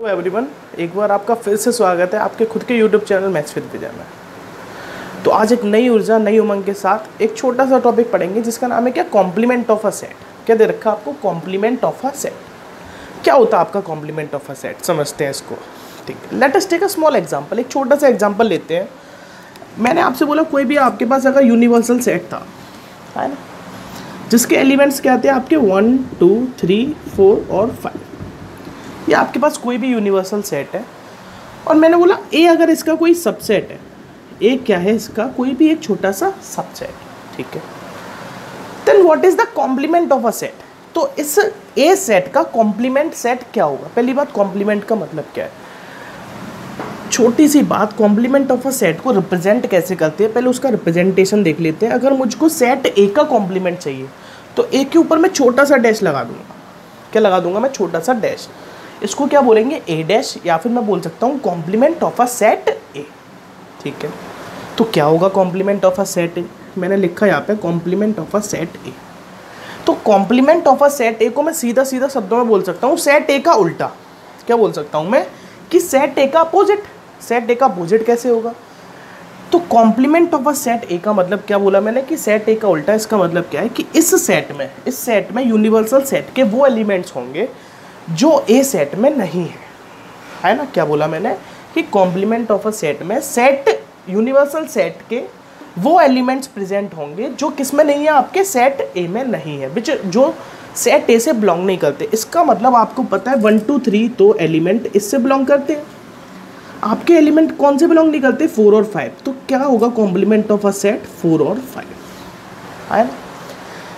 Hello everyone, एक बार आपका फिर से स्वागत है आपके खुद के यूट्यूब चैनल मैथ्स विद विजय में। तो आज एक नई ऊर्जा नई उमंग के साथ एक छोटा सा टॉपिक पढ़ेंगे जिसका नाम है क्या, कॉम्प्लीमेंट ऑफ अ सेट। क्या दे रखा आपको, कॉम्प्लीमेंट ऑफ अ सेट। क्या होता है आपका कॉम्प्लीमेंट ऑफ अ सेट, समझते हैं इसको। ठीक है, let us take a small example. एक छोटा सा एग्जांपल लेते हैं। मैंने आपसे बोला कोई भी आपके पास अगर यूनिवर्सल सेट था, है ना, जिसके एलिमेंट्स क्या थे आपके 1 2 3 4 और 5। ये आपके पास कोई भी यूनिवर्सल सेट है और मैंने बोला ए अगर इसका कोई सबसेट है, ए क्या है इसका, कोई भी एक छोटा सा सबसेट, ठीक है, then what is the complement of a set. तो इस ए सेट का कॉम्प्लीमेंट सेट क्या होगा। पहली बात, कॉम्प्लीमेंट का मतलब क्या है। छोटी सी बात, कॉम्प्लीमेंट ऑफ अ सेट को रिप्रेजेंट कैसे करते हैं, पहले उसका रिप्रेजेंटेशन देख लेते हैं। अगर मुझको सेट ए का कॉम्प्लीमेंट चाहिए तो ए के ऊपर मैं छोटा सा डैश लगा दूंगा। क्या लगा दूंगा मैं, छोटा सा डैश। इसको क्या बोलेंगे, ए डैश, या फिर मैं बोल सकता हूँ complement of a set A. ठीक है, तो क्या होगा complement of a set A. मैंने लिखा यहाँ पे complement of a set A. तो complement of a set A को मैं सीधा सीधा शब्दों में बोल सकता हूँ सेट ए का उल्टा। क्या बोल सकता हूँ मैं, कि सेट ए का अपोजिट। सेट ए का अपोजिट कैसे होगा। तो complement of a set A का मतलब क्या बोला मैंने, कि सेट ए का उल्टा। इसका मतलब क्या है कि इस सेट में यूनिवर्सल सेट के वो एलिमेंट्स होंगे जो ए सेट में नहीं है ना। क्या बोला मैंने, कि कॉम्प्लीमेंट ऑफ अ सेट में सेट यूनिवर्सल सेट के वो एलिमेंट्स प्रेजेंट होंगे जो किस में नहीं है, आपके सेट ए में नहीं है, विच जो सेट ए से बिलोंग नहीं करते। इसका मतलब आपको पता है 1 2 3 तो एलिमेंट इससे बिलोंग करते हैं। आपके एलिमेंट कौन से बिलोंग नहीं करते, 4 और 5। तो क्या होगा कॉम्प्लीमेंट ऑफ अ सेट, 4 और 5, है ना।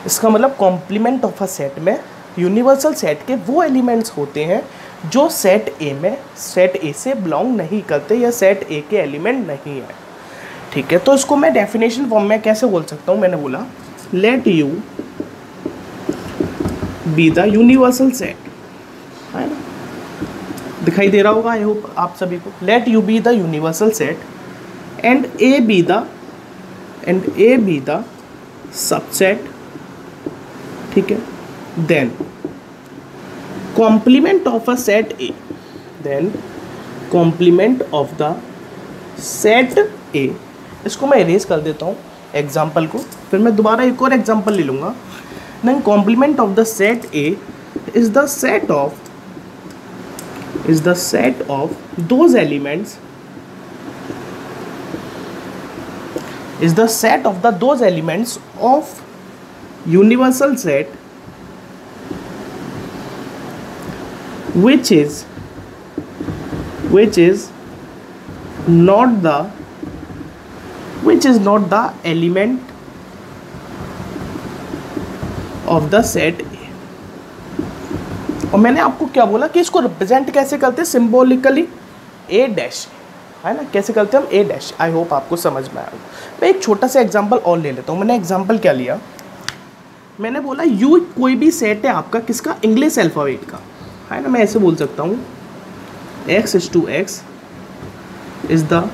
इसका मतलब कॉम्प्लीमेंट ऑफ अ सेट में यूनिवर्सल सेट के वो एलिमेंट्स होते हैं जो सेट ए से बिलोंग नहीं करते या सेट ए के एलिमेंट नहीं है। ठीक है, तो इसको मैं डेफिनेशन फॉर्म में कैसे बोल सकता हूँ। मैंने बोला let you be the universal set, है ना, दिखाई दे रहा होगा आई होप आप सभी को। Let you be the universal set and A be the subset. ठीक है, then complement of a set A, then complement of the set A। इसको मैं इरेज कर देता हूँ एग्जाम्पल को, फिर मैं दोबारा एक और एग्जाम्पल ले लूँगा। then complement of the set A is the set of those elements, those elements of universal set which is not the element of the set A। और मैंने आपको क्या बोला कि इसको रिप्रेजेंट कैसे करते हैं, सिंबॉलिकली ए डैश, है ना। कैसे करते हैं हम, ए डैश। आई होप आपको समझ में आया। मैं एक छोटा सा एग्जांपल और ले लेता हूँ। मैंने एग्जांपल क्या लिया, मैंने बोला यू कोई भी सेट है आपका किसका, इंग्लिश अल्फ़ाबेट का, है ना। मैं ऐसे बोल सकता हूँ x is the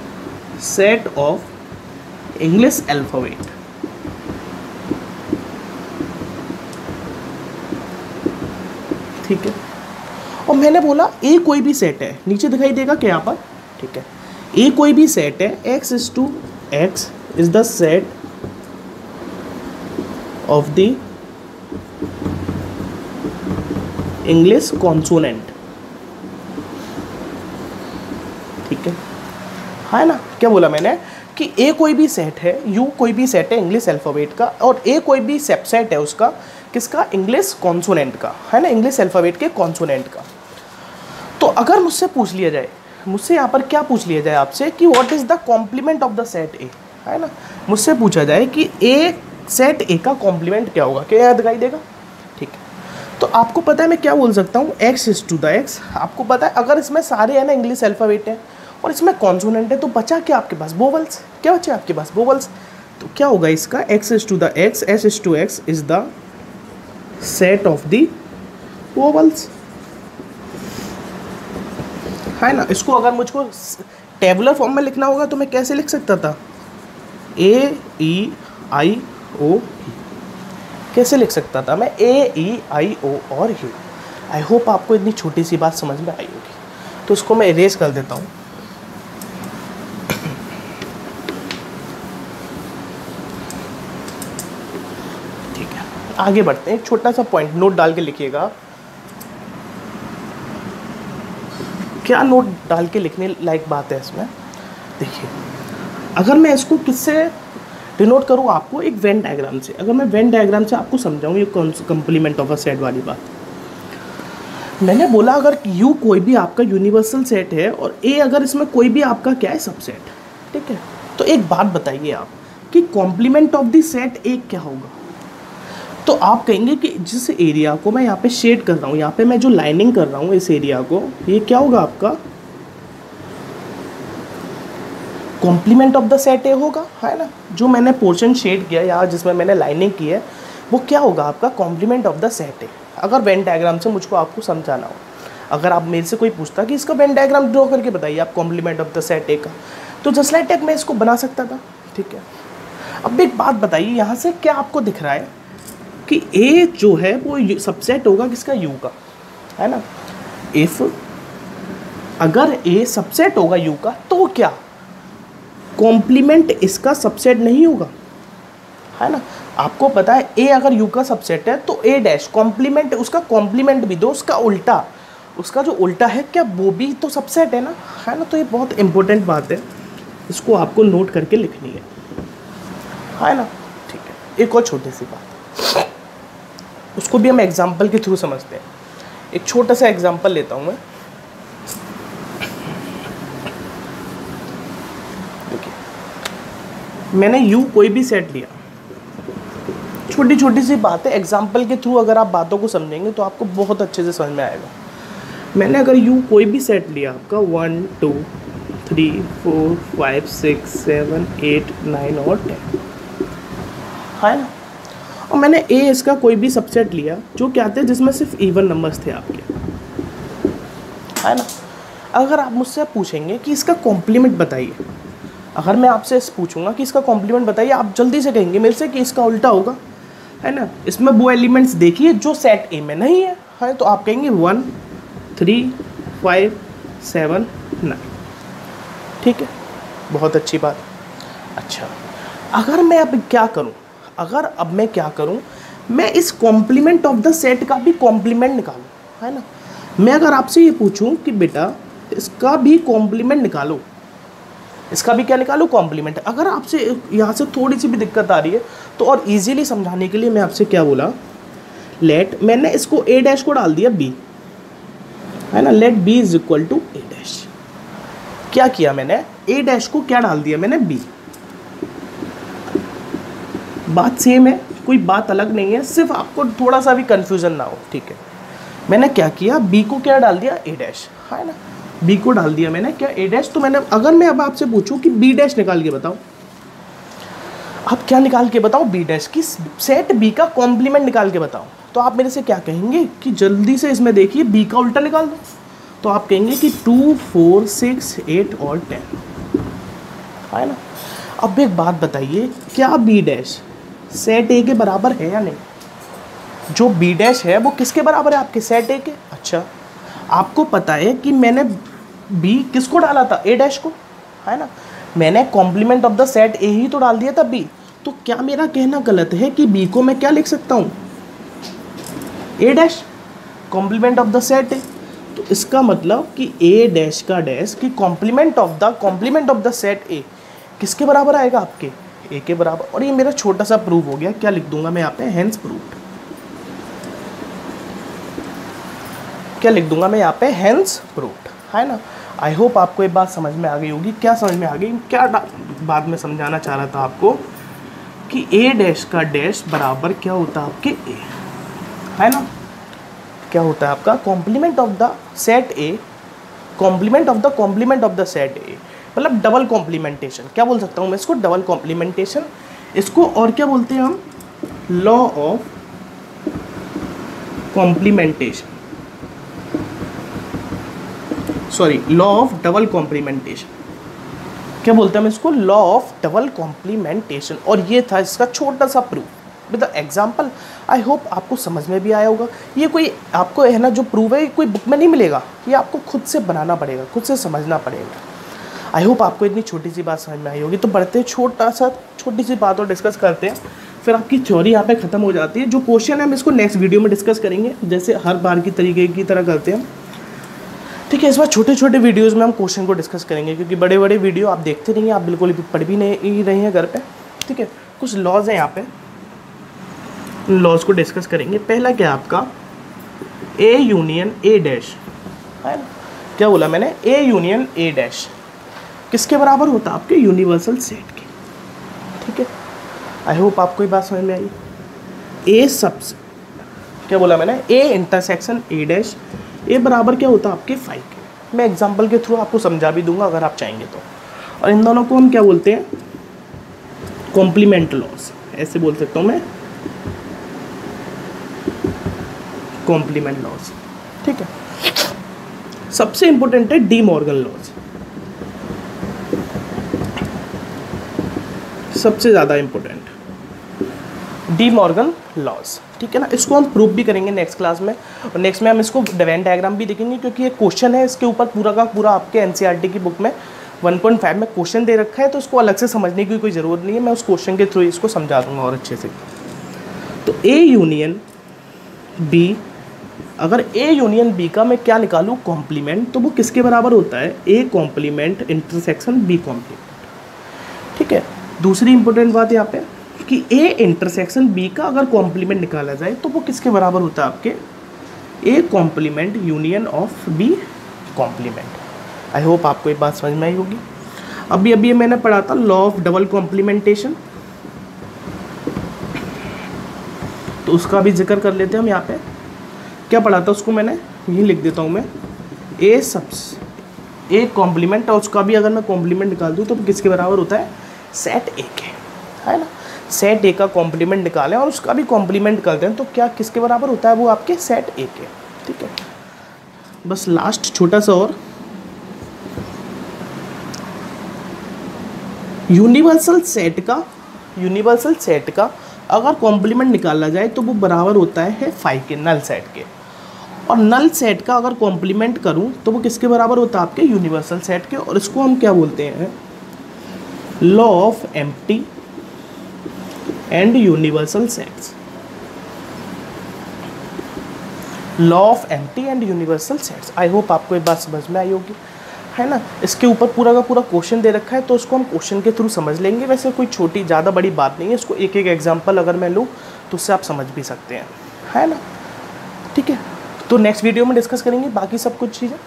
set of English alphabet. ठीक है, और मैंने बोला ए कोई भी सेट है, नीचे दिखाई देगा क्या यहाँ पर। ठीक है, ए कोई भी सेट है, x is the set of the English consonant. ठीक है ना। क्या बोला मैंने, कि ए कोई भी सेट है, यू कोई भी सेट है इंग्लिश अल्फ़ाबेट का, और ए कोई भी सबसेट है उसका, किसका, इंग्लिश कॉन्सोनेंट का, है ना, इंग्लिश अल्फ़ाबेट के कॉन्सोनेंट का। तो अगर मुझसे पूछ लिया जाए, मुझसे यहाँ पर क्या पूछ लिया जाए आपसे, कि what is the complement of the set A, है ना, मुझसे पूछा जाए कि ए सेट ए का कॉम्प्लीमेंट क्या होगा, क्या दिखाई देगा। ठीक है, तो आपको पता है मैं क्या बोल सकता हूँ, x। आपको पता है अगर इसमें सारे है ना इंग्लिश अल्फ़ाबेट है और इसमें कॉन्सोनेंट है, तो बचा क्या आपके पास, वोवल्स। क्या बचा आपके पास, वोवल्स। तो क्या होगा इसका, x is the set of the vowels, है ना। इसको अगर मुझको टेबुलर फॉर्म में लिखना होगा तो मैं कैसे लिख सकता था, A-E-I-O। कैसे लिख सकता था मैं, A-E-I-O और U। आई होप आपको इतनी छोटी सी बात समझ में आई होगी। तो उसको मैं इरेज कर देता हूँ। ठीक है, आगे बढ़ते हैं। एक छोटा सा पॉइंट नोट डाल के लिखिएगा। क्या नोट डाल के लिखने लायक बात है इसमें? देखिए, अगर मैं इसको किससे डिनोट करूँ आपको, एक वेन डायग्राम से। अगर मैं वेन डायग्राम से आपको समझाऊँ ये कंप्लीमेंट ऑफ अ सेट वाली बात, मैंने बोला अगर U कोई भी आपका यूनिवर्सल सेट है और A अगर इसमें कोई भी आपका क्या है, सबसेट, ठीक है। तो एक बात बताइए आप कि complement of the set A क्या होगा? तो आप कहेंगे कि जिस एरिया को मैं यहाँ पे शेड कर रहा हूँ, यहाँ पे मैं जो लाइनिंग कर रहा हूँ इस एरिया को, ये क्या होगा आपका complement of the set A होगा, है ना। जो मैंने पोर्शन शेड किया या जिसमें मैंने लाइनिंग की है वो क्या होगा आपका complement of the set A। अगर वेन डायग्राम से मुझको आपको समझाना हो, अगर आप मेरे से कोई पूछता कि इसका वेन डायग्राम ड्रॉ करके बताइए आप complement of the set A का, तो जस्ट लाइक दैट मैं इसको बना सकता था, ठीक है। अब एक बात बताइए, यहाँ से क्या आपको दिख रहा है कि A जो है वो सबसेट होगा किसका, U का, है ना। इफ अगर A सबसेट होगा U का, तो क्या कॉम्प्लीमेंट इसका सबसेट नहीं होगा, है ना। आपको पता है A अगर U का सबसेट है तो A डैश कॉम्प्लीमेंट, उसका कॉम्प्लीमेंट भी दो, उसका उल्टा, उसका जो उल्टा है क्या वो भी तो सबसेट है ना, है ना। तो ये बहुत इंपॉर्टेंट बात है, इसको आपको नोट करके लिखनी है ना। ठीक है, एक और छोटी सी बात, उसको भी हम एग्जाम्पल के थ्रू समझते हैं। एक छोटा सा एग्जाम्पल लेता हूँ मैं। देखिए, मैंने U कोई भी सेट लिया, छोटी छोटी सी बात है, एग्जाम्पल के थ्रू अगर आप बातों को समझेंगे तो आपको बहुत अच्छे से समझ में आएगा। मैंने अगर U कोई भी सेट लिया आपका 1 2 3 4 5 6 7 8 9 और 10, है ना। और मैंने A इसका कोई भी सबसेट लिया जो क्या थे, जिसमें सिर्फ इवन नंबर्स थे आपके, है ना। अगर आप मुझसे पूछेंगे कि इसका कॉम्प्लीमेंट बताइए, अगर मैं आपसे पूछूंगा कि इसका कॉम्प्लीमेंट बताइए, आप जल्दी से कहेंगे मेरे से कि इसका उल्टा होगा, है ना। इसमें वो एलिमेंट्स देखिए जो सेट A में नहीं है तो आप कहेंगे 1 3 5 7 9, ठीक है, बहुत अच्छी बात। अच्छा, अगर मैं अब क्या करूं, मैं इस कॉम्प्लीमेंट ऑफ द सेट का भी कॉम्प्लीमेंट निकालूं, है ना। मैं अगर आपसे ये पूछूं कि बेटा इसका भी कॉम्प्लीमेंट निकालो, इसका भी क्या निकालो, कॉम्प्लीमेंट। अगर आपसे यहाँ से थोड़ी सी भी दिक्कत आ रही है तो और इजीली समझाने के लिए मैं आपसे क्या बोला, लेट, मैंने इसको A डैश को डाल दिया B, है ना। Let B is equal to A dash. क्या किया मैंने, A डैश को क्या डाल दिया मैंने, B। बात सेम है, कोई बात अलग नहीं है, सिर्फ आपको थोड़ा सा भी कंफ्यूजन ना हो, ठीक है। मैंने क्या किया, B को क्या डाल दिया, A डैश, है ना। B को डाल दिया मैंने क्या, A डैश। तो मैंने, अगर मैं अब आपसे पूछूं कि B डैश निकाल के बताओ, आप क्या निकाल के बताओ, B डैश की सेट B का कॉम्प्लीमेंट निकाल के बताओ, तो आप मेरे से क्या कहेंगे कि जल्दी से इसमें देखिए B का उल्टा निकाल दो। तो आप कहेंगे कि 2 4 6 8 और 10, है ना। अब एक बात बताइए, क्या B डैश सेट A के बराबर है या नहीं? जो B डैश है वो किसके बराबर है, आपके सेट A के। अच्छा, आपको पता है कि मैंने B किसको डाला था, A डैश को, है ना। मैंने complement of the set A ही तो डाल दिया था B। तो क्या मेरा कहना गलत है कि B को मैं क्या लिख सकता हूँ, A dash complement of the set A। तो इसका मतलब कि A डैश का डैश की complement of the set A किसके बराबर आएगा, आपके A के बराबर। और ये मेरा छोटा सा प्रूफ हो गया। क्या लिख दूंगा मैं यहाँ पे, हेंस प्रूव्ड। क्या लिख दूंगा मैं यहाँ पे, हेंस प्रूव्ड, है ना। आई होप आपको ये बात समझ में आ गई होगी। क्या समझ में आ गई, क्या बात में समझाना चाह रहा था आपको कि A डैश का डैश बराबर क्या होता है आपके A, है ना। क्या होता है आपका complement of the set A, complement of the set A, मतलब डबल कॉम्प्लीमेंटेशन। क्या बोल सकता हूँ मैं इसको, डबल कॉम्प्लीमेंटेशन। इसको और क्या बोलते हैं हम, law of complementation, sorry, law of double complementation. क्या बोलते हैं हम इसको, लॉ ऑफ डबल कॉम्प्लीमेंटेशन। और ये था इसका छोटा सा proof, with example. I hope आपको समझ में भी आया होगा। ये कोई आपको है ना जो प्रूव है कोई बुक में नहीं मिलेगा, ये आपको खुद से बनाना पड़ेगा, खुद से समझना पड़ेगा। आई होप आपको इतनी छोटी सी बात समझ में आई होगी। तो बढ़ते छोटी सी बात और डिस्कस करते हैं, फिर आपकी थ्योरी यहाँ पे ख़त्म हो जाती है। जो क्वेश्चन है हम इसको नेक्स्ट वीडियो में डिस्कस करेंगे, जैसे हर बार की तरीके की तरह करते हैं, ठीक है। इस बार छोटे छोटे वीडियोज़ में हम क्वेश्चन को डिस्कस करेंगे, क्योंकि बड़े बड़े वीडियो आप देखते नहीं हैं, आप बिल्कुल भी पढ़ भी नहीं रहे हैं घर पे, ठीक है। कुछ लॉज हैं यहाँ पे, लॉज को डिस्कस करेंगे। पहला क्या है आपका, ए यूनियन ए डैश, है ना। क्या बोला मैंने, ए यूनियन ए डैश किसके बराबर होता है, आपके यूनिवर्सल सेट के, ठीक है। आई होप आपको ये बात समझ में आई। ए सबसे, क्या बोला मैंने, ए इंटरसेक्शन ए डैश, ए बराबर क्या होता है आपके 5 के। मैं एग्जांपल के थ्रू आपको समझा भी दूंगा अगर आप चाहेंगे तो। और इन दोनों को हम क्या बोलते हैं, कॉम्प्लीमेंट लॉज, ऐसे बोल सकता हूँ मैं, कॉम्प्लीमेंट लॉज, ठीक है। सबसे इंपॉर्टेंट है डी मॉर्गन लॉज, सबसे ज़्यादा इंपॉर्टेंट डी मॉर्गन लॉज, ठीक है ना। इसको हम प्रूव भी करेंगे नेक्स्ट क्लास में, और नेक्स्ट में हम इसको वेन डायग्राम भी देखेंगे, क्योंकि ये क्वेश्चन है इसके ऊपर पूरा का पूरा आपके एनसीईआरटी की बुक में 1.5 में क्वेश्चन दे रखा है, तो उसको अलग से समझने की कोई ज़रूरत नहीं है, मैं उस क्वेश्चन के थ्रू इसको समझा दूंगा और अच्छे से। तो ए यूनियन बी, अगर ए यूनियन बी का मैं क्या निकालूँ कॉम्प्लीमेंट, तो वो किसके बराबर होता है, A complement intersection B complement, ठीक है। दूसरी इंपॉर्टेंट बात यहाँ पे कि ए इंटरसेक्शन बी का अगर कॉम्प्लीमेंट निकाला जाए तो वो किसके बराबर होता है, आपके A complement union of B complement. I hope आपको ये बात समझ में आई होगी। अभी मैंने पढ़ा था लॉ ऑफ डबल कॉम्प्लीमेंटेशन, तो उसका भी जिक्र कर लेते हैं हम यहाँ पे। क्या पढ़ा था उसको मैंने यही लिख देता हूँ मैं, ए सबस ए कॉम्प्लीमेंट, और उसका भी अगर मैं कॉम्प्लीमेंट निकाल दूँ तो किसके बराबर होता है, सेट ए के, है ना। सेट ए का कॉम्प्लीमेंट निकालें और उसका भी कॉम्प्लीमेंट कर दें तो क्या किसके बराबर होता है, वो आपके सेट ए के, ठीक है। बस लास्ट छोटा सा और, यूनिवर्सल सेट का अगर कॉम्प्लीमेंट निकाला जाए तो वो बराबर होता है 5 के, नल सेट के। और नल सेट का अगर कॉम्प्लीमेंट करूं तो वो किसके बराबर होता है, आपके यूनिवर्सल सेट के। और इसको हम क्या बोलते हैं, law of empty and universal sets, law of empty and universal sets. I hope आपको ये बात समझ में आई होगी, है ना। इसके ऊपर पूरा का पूरा क्वेश्चन दे रखा है, तो उसको हम क्वेश्चन के थ्रू समझ लेंगे। वैसे कोई छोटी ज़्यादा बड़ी बात नहीं है, इसको एक एक एग्जांपल अगर मैं लूँ तो उससे आप समझ भी सकते हैं, है ना, ठीक है। तो नेक्स्ट वीडियो में डिस्कस करेंगे बाकी सब कुछ चीज़ें।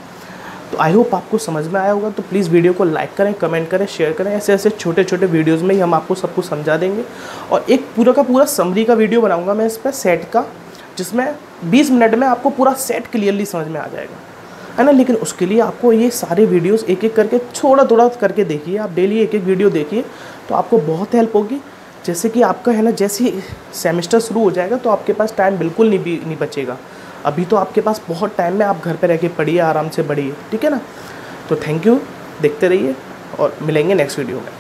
तो आई होप आपको समझ में आया होगा। तो प्लीज़ वीडियो को लाइक करें, कमेंट करें, शेयर करें। ऐसे छोटे छोटे वीडियोस में ही हम आपको सब कुछ समझा देंगे। और एक पूरा का पूरा समरी का वीडियो बनाऊंगा मैं इस पर सेट का, जिसमें 20 मिनट में आपको पूरा सेट क्लियरली समझ में आ जाएगा, है ना। लेकिन उसके लिए आपको ये सारे वीडियोस एक एक करके थोड़ा थोड़ा करके देखिए, आप डेली एक एक वीडियो देखिए तो आपको बहुत हेल्प होगी। जैसे कि आपका है ना, जैसे ही सेमेस्टर शुरू हो जाएगा तो आपके पास टाइम बिल्कुल नहीं बचेगा। अभी तो आपके पास बहुत टाइम है, आप घर पे रह के पढ़िए, आराम से पढ़िए, ठीक है ना। तो थैंक यू, देखते रहिए और मिलेंगे नेक्स्ट वीडियो में।